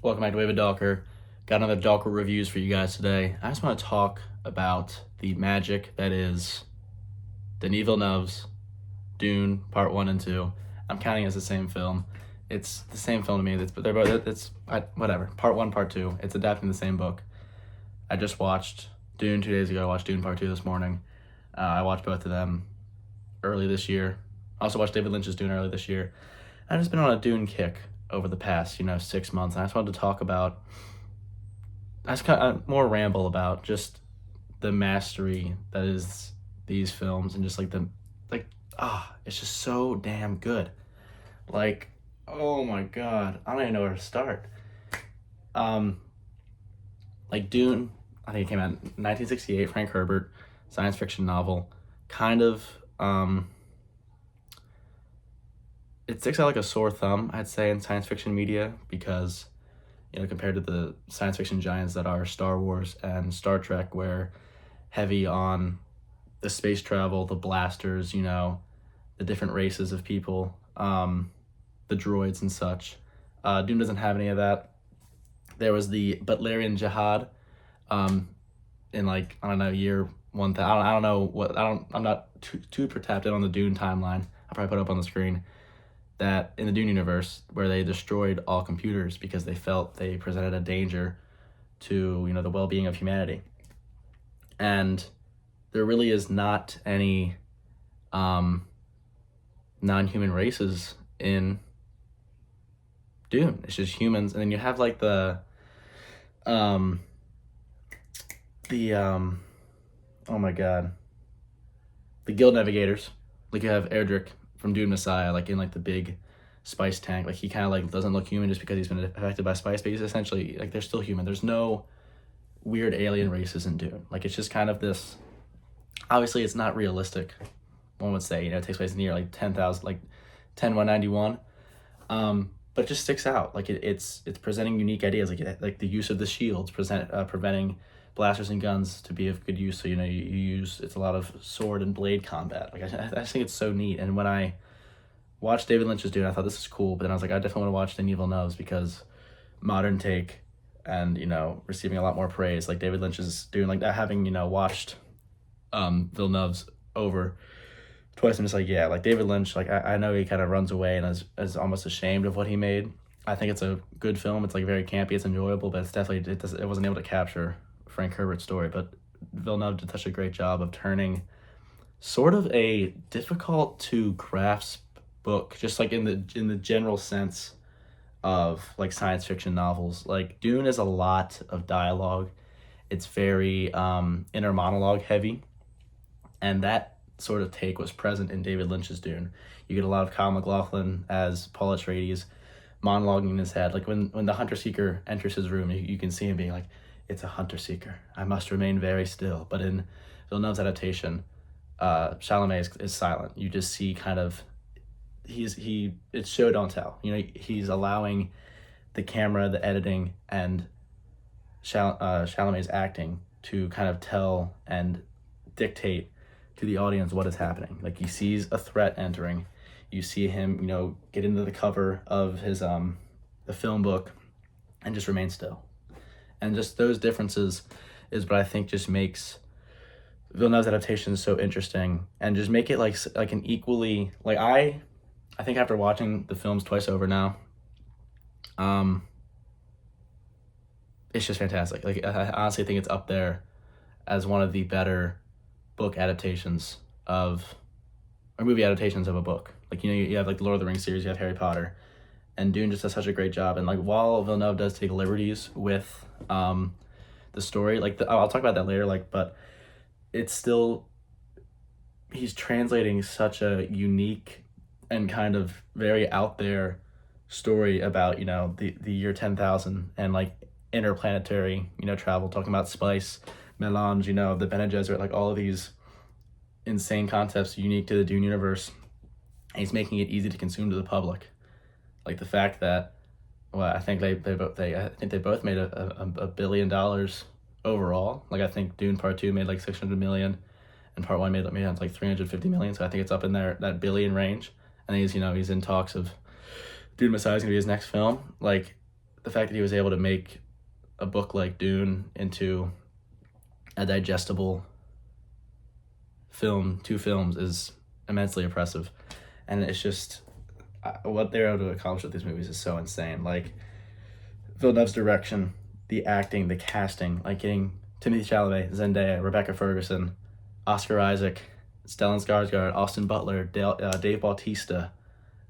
Welcome back to David Dalker. Got another Dalker reviews for you guys today. I just want to talk about the magic that is Denis Villeneuve's Dune Part 1 and 2. I'm counting it as the same film. It's the same film to me, but they're both, whatever. Part 1, Part 2. It's adapting the same book. I just watched Dune 2 days ago. I watched Dune Part 2 this morning. I watched both of them early this year. I also watched David Lynch's Dune early this year. I've just been on a Dune kick over the past, 6 months. And I just wanted to talk about, I just kind of more ramble about just the mastery that is these films and just it's just so damn good. Like, oh my God, I don't even know where to start. Dune, I think it came out in 1968, Frank Herbert, science fiction novel, kind of, it sticks out like a sore thumb, I'd say, in science fiction media because, compared to the science fiction giants that are Star Wars and Star Trek, where heavy on the space travel, the blasters, the different races of people, the droids and such. Dune doesn't have any of that. There was the Butlerian Jihad, in I don't know, year 1000. I don't know what, I'm not too tapped in on the Dune timeline. I'll probably put it up on the screen. That in the Dune universe, where they destroyed all computers because they felt they presented a danger to, the well-being of humanity. And there really is not any non-human races in Dune. It's just humans, and then you have oh my God, the Guild Navigators. You have Erdrick from Dune Messiah, in the big spice tank. He kind of doesn't look human just because he's been affected by spice, but he's essentially they're still human. There's no weird alien races in Dune. It's just kind of this. Obviously, it's not realistic. One would say, it takes place in the year 10,000, 10191. But it just sticks out. It's presenting unique ideas, like the use of the shields, preventing blasters and guns to be of good use. So you use, it's a lot of sword and blade combat. I just think it's so neat. And when I watched David Lynch's Dune, I thought this is cool. But then I was like, I definitely want to watch Denis Villeneuve's because modern take and receiving a lot more praise. David Lynch is doing having watched Villeneuve's over twice. I'm just David Lynch. I know he kind of runs away and is almost ashamed of what he made. I think it's a good film. It's very campy. It's enjoyable, but it's definitely it wasn't able to capture Frank Herbert's story. But Villeneuve did such a great job of turning sort of a difficult to grasp book, just in the general sense of science fiction novels. Dune is a lot of dialogue. It's very inner monologue heavy, and that sort of take was present in David Lynch's Dune. You get a lot of Kyle MacLachlan as Paul Atreides monologuing in his head. When the hunter seeker enters his room, you can see him being it's a hunter seeker. I must remain very still. But in Villeneuve's adaptation, Chalamet is silent. You just see kind of it's show don't tell. He's allowing the camera, the editing, and Chalamet's acting to kind of tell and dictate to the audience what is happening. He sees a threat entering. You see him, get into the cover of his the film book and just remain still. And just those differences is what I think just makes Villeneuve's adaptation so interesting, and just make it an equally I think after watching the films twice over now, it's just fantastic. I honestly think it's up there as one of the better book adaptations or movie adaptations of a book. You have the Lord of the Rings series, you have Harry Potter, and Dune just does such a great job. And while Villeneuve does take liberties with the story, I'll talk about that later, but it's still, he's translating such a unique and kind of very out there story about the year 10,000 and interplanetary travel, talking about spice, melange, the Bene Gesserit, all of these insane concepts unique to the Dune universe. And he's making it easy to consume to the public. The fact that, well, I think they both made a $1 billion overall. I think Dune Part 2 made $600 million, and Part 1 made $350 million. So I think it's up in there, that billion range. And he's in talks of Dune Messiah is gonna be his next film. the fact that he was able to make a book like Dune into a digestible film, 2 films, is immensely impressive. And it's just what they're able to accomplish with these movies is so insane. Like Villeneuve's direction, the acting, the casting, like getting Timothée Chalamet, Zendaya, Rebecca Ferguson, Oscar Isaac, Stellan Skarsgård, Austin Butler, Dave Bautista,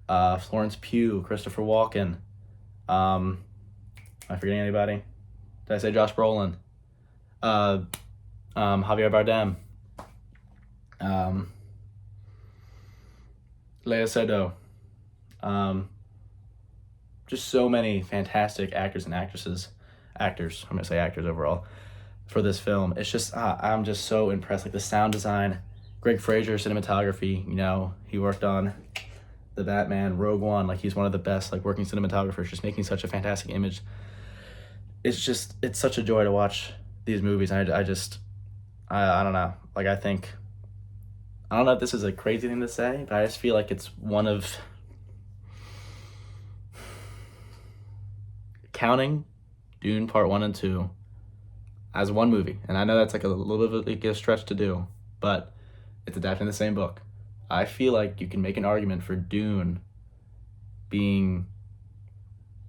Florence Pugh, Christopher Walken. Am I forgetting anybody? Did I say Josh Brolin? Javier Bardem. Lea Seydoux. Just so many fantastic actors and actresses. Actors, I'm going to say actors overall, for this film. It's just, I'm just so impressed. Like the sound design, Greg Fraser, cinematography, he worked on the Batman, Rogue One. Like he's one of the best like working cinematographers, just making such a fantastic image. It's such a joy to watch these movies. I don't know. Like I don't know if this is a crazy thing to say, but I just feel like it's one of, counting Dune Part 1 and 2 as one movie, and I know that's like a little bit of a stretch to do, but it's adapting the same book. I feel like you can make an argument for Dune being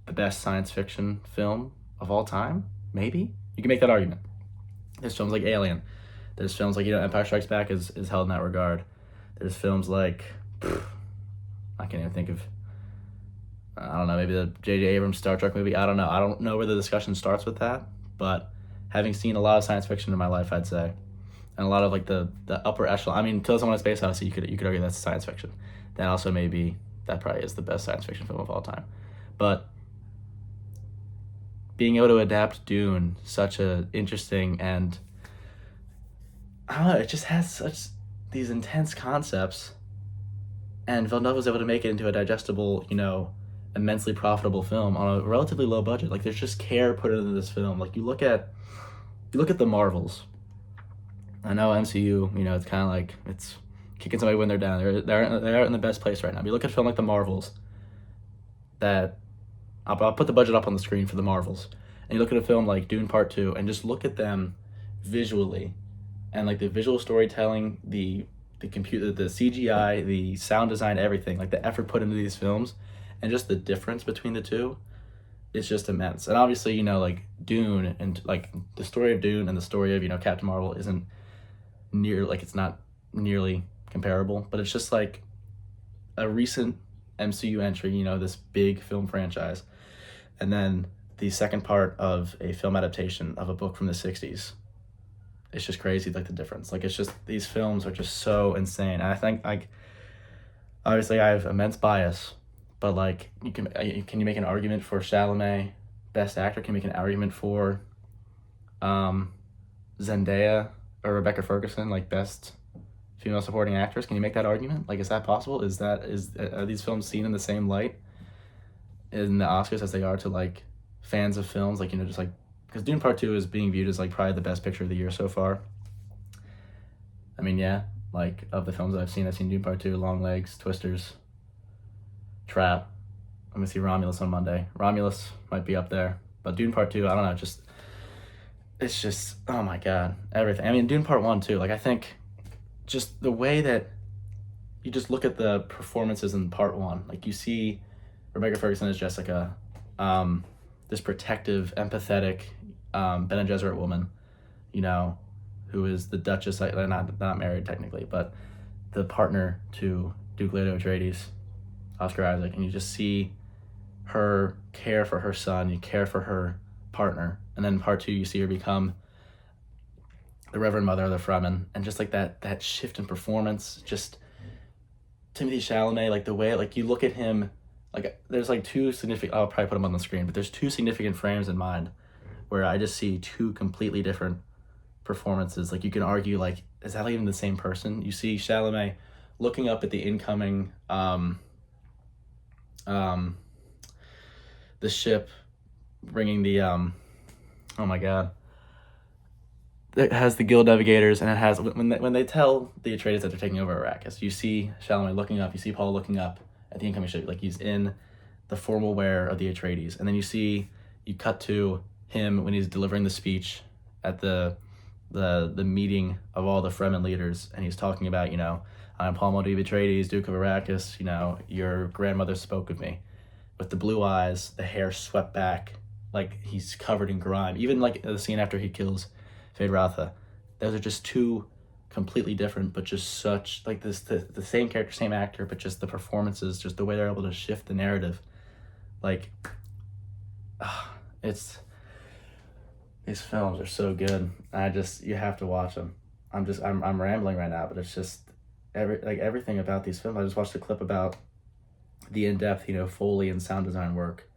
the best science fiction film of all time. Maybe you can make that argument. There's films like Alien. There's films like Empire Strikes Back is held in that regard. There's films like I can't even think of. I don't know, maybe the J.J. Abrams Star Trek movie. I don't know. I don't know where the discussion starts with that, but having seen a lot of science fiction in my life, I'd say, and a lot of like the upper echelon. I mean, 2001: Space Odyssey, you could argue that's science fiction. That also that probably is the best science fiction film of all time. But being able to adapt Dune, such a interesting and I don't know, it just has such these intense concepts, and Villeneuve was able to make it into a digestible, immensely profitable film on a relatively low budget. Like there's just care put into this film. Like you look at the Marvels. I know MCU, it's kind of like it's kicking somebody when they're down. They're in the best place right now. But you look at a film like the Marvels, that I'll put the budget up on the screen for the Marvels, and you look at a film like Dune Part 2, and just look at them visually, and like the visual storytelling, the computer, the CGI, the sound design, everything, like the effort put into these films, and just the difference between the two, it's just immense. And obviously, like Dune and like the story of Dune and the story of Captain Marvel isn't it's not nearly comparable, but it's just like a recent MCU entry, this big film franchise, and then the second part of a film adaptation of a book from the 60s. It's just crazy, like the difference. Like it's just, these films are just so insane. And I think like, obviously I have immense bias, but like can you make an argument for Chalamet best actor? Can you make an argument for Zendaya or Rebecca Ferguson like best female supporting actress? Can you make that argument? Like, is that possible? Are these films seen in the same light in the Oscars as they are to like fans of films? Like, just like, because Dune Part 2 is being viewed as like probably the best picture of the year so far. I mean, yeah, like of the films I've seen Dune Part 2, Long Legs, Twisters, Trap. I'm gonna see Romulus on Monday. Romulus might be up there, but Dune Part 2, I don't know, it's just, oh my God, everything. I mean, Dune Part 1 too, like I think just the way that you just look at the performances in Part 1, like you see Rebecca Ferguson as Jessica, this protective, empathetic Bene Gesserit woman, who is the Duchess, not married technically, but the partner to Duke Leto Atreides, Oscar Isaac, and you just see her care for her son, you care for her partner, and then in Part 2 you see her become the Reverend Mother of the Fremen, and just like that shift in performance, just Timothée Chalamet, like the way, like you look at him, like there's like two significant, I'll probably put them on the screen, but there's two significant frames in mind where I just see two completely different performances. Like you can argue, like, is that even the same person? You see Chalamet looking up at the incoming the ship bringing the oh my God, it has the guild navigators, and it has when they tell the Atreides that they're taking over Arrakis, you see Chalamet looking up, you see Paul looking up at the incoming ship, like he's in the formal wear of the Atreides, and then you see you cut to him when he's delivering the speech at the meeting of all the Fremen leaders, and he's talking about, I'm Paul Muldoon Atreides, Duke of Arrakis, your grandmother spoke of me. With the blue eyes, the hair swept back, like he's covered in grime. Even like the scene after he kills Feyd-Rautha, those are just two completely different, but just such, like the same character, same actor, but just the performances, just the way they're able to shift the narrative. Like, it's, these films are so good. You have to watch them. I'm rambling right now, but it's just everything about these films. I just watched a clip about the in-depth, Foley and sound design work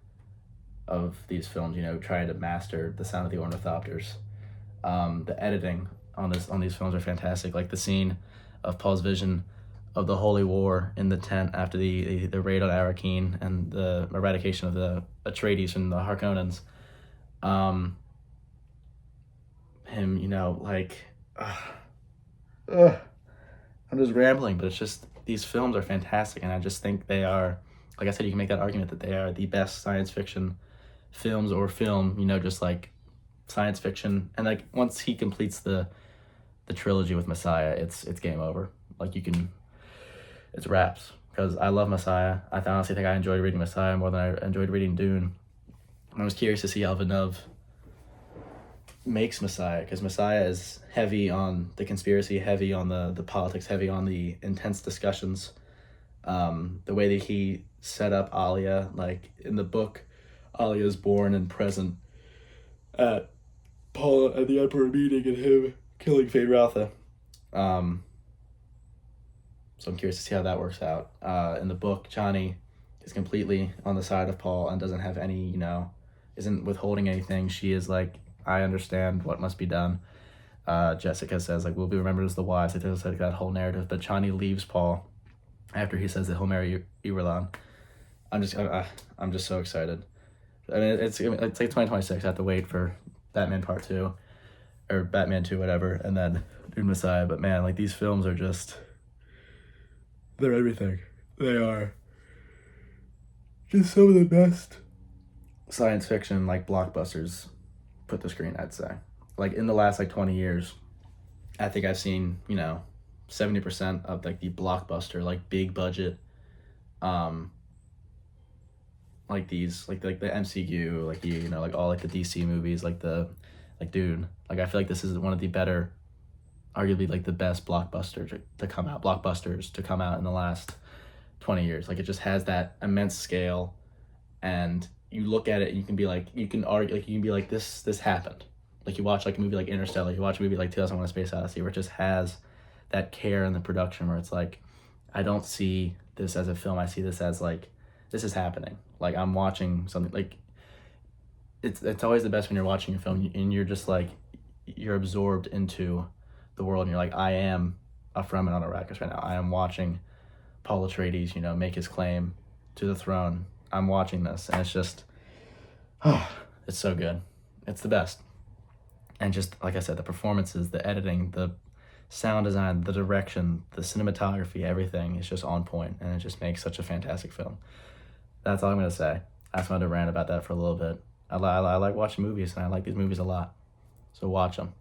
of these films, trying to master the sound of the ornithopters. The editing on these films are fantastic. Like the scene of Paul's vision of the Holy War in the tent after the raid on Arrakeen and the eradication of the Atreides from the Harkonnens. Him, I'm just rambling, but it's just, these films are fantastic, and I just think they are, like I said, you can make that argument that they are the best science fiction films or film, just like science fiction. And like once he completes the trilogy with Messiah, it's game over. Like it's wraps, because I love Messiah. I honestly think I enjoyed reading Messiah more than I enjoyed reading Dune. I was curious to see how Villeneuves makes Messiah, because Messiah is heavy on the conspiracy, heavy on the politics, heavy on the intense discussions. The way that he set up Alia, like in the book, Alia is born and present at Paul at the Emperor meeting and him killing Feyd-Rautha. So I'm curious to see how that works out. In the book, Chani is completely on the side of Paul and doesn't have any, isn't withholding anything. She is like, I understand what must be done. Jessica says, like, we'll be remembered as the wise. It does like that whole narrative. But Chani leaves Paul after he says that he'll marry Irulan. I'm just so excited. I mean, it's like 2026. I have to wait for Batman Part 2 or Batman 2, whatever, and then Dune Messiah. But man, like, these films are just, they're everything. They are just some of the best science fiction, like, blockbusters put to screen, I'd say. Like, in the last, 20 years, I think I've seen, 70% of, the blockbuster, big budget, these, the MCU, all, the DC movies, Dune. I feel like this is one of the better, arguably, the best blockbusters to come out in the last 20 years. It just has that immense scale, and you look at it and you can be this happened. You watch a movie like Interstellar, you watch a movie like 2001: A Space Odyssey, where it just has that care in the production, where it's I don't see this as a film, I see this as this is happening. I'm watching something. It's always the best when you're watching a film and you're just you're absorbed into the world, and you're I am a Fremen on Arrakis right now. I am watching Paul Atreides, make his claim to the throne. I'm watching this, and it's just, it's so good. It's the best. And just, like I said, the performances, the editing, the sound design, the direction, the cinematography, everything is just on point, and it just makes such a fantastic film. That's all I'm going to say. I just wanted to rant about that for a little bit. I like watching movies, and I like these movies a lot. So watch them.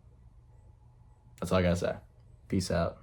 That's all I got to say. Peace out.